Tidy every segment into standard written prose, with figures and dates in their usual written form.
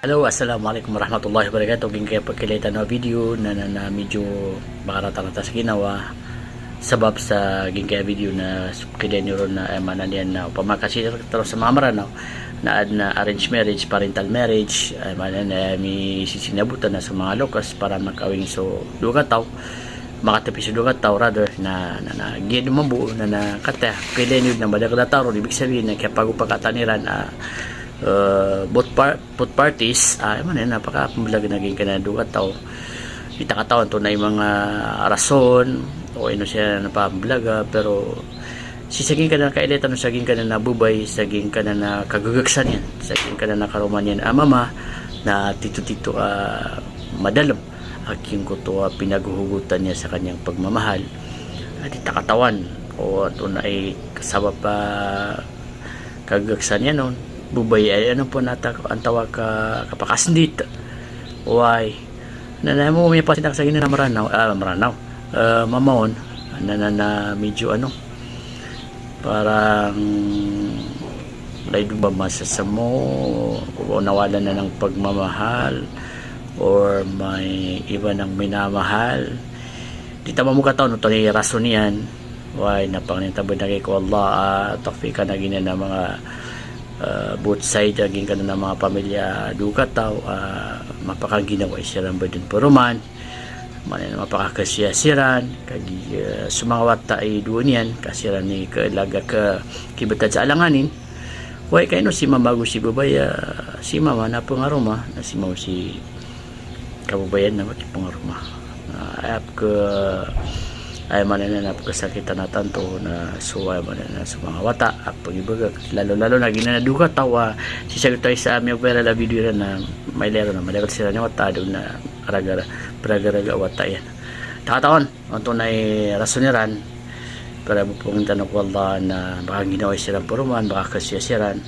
Hello, assalamualaikum warahmatullahi wabarakatuh. Ging kaya pagkilita na video na medyo makarata-rata sa ginawa sabab sa ging kaya video na kailan nyo na manan yan na upamakasir sa mga maranaw na arranged marriage, parental marriage, manan na may sisinabutan na sa mga lokas para makawing so dugataw makatapi sa dugataw rather na gid mabuo na kata kailan nyo na madagdataw ibig sabihin na kaya pagupakataniran both parties napaka-pumalag naging kanadugat tao itakatawan to na yung mga rason o ino siya napablaga pero sisaging ka na kailitan saging ka na nabubay saging ka na kagagaksan yan saging ka na nakaroman yan mama na tito madalam aking ko to pinaghuhugutan niya sa kanyang pagmamahal at itakatawan o ito na ay kasama pa kagagaksan yan noon bubay ay ano po nata ang tawag kapakasndit why na mo may pasinak sa gina na maranaw mamon na medyo ano parang layo ba masasamo o nawalan na ng pagmamahal or may iba nang minamahal di tama mo kataon ito ni rason yan why napangintabod na kay ko Allah tawfika na gina na mga both side aging ka na ng mga pamilya dugataw mapakaginawa siya rin ba din puruman mapakakasiyasiran kagi sumangawata ay doon yan kasiran ni kalaga ka kibatad sa alanganin way kayo no si mamago si babaya si mama na pangaroma na si mama si kababayan na makipangaroma ayap ka ay mananap kasakitan na tanto na suway mananap sa mga wata at pag-ibagag lalo na ginanaduka tawa sisagot tayo sa aming pera la video na may lero na malagal sila niya wata doon na paragaraga wata yan takataon ang tunay rasoniran para pupunta na ko Allah na baka ginawa silang puruman baka kasiyasiran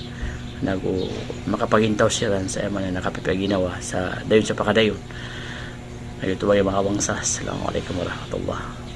makapagintaw silang sa eman na nakapipaginawa sa dayon sa pakadayon ayun ito ba yung mga bangsa. Assalamualaikum warahmatullahi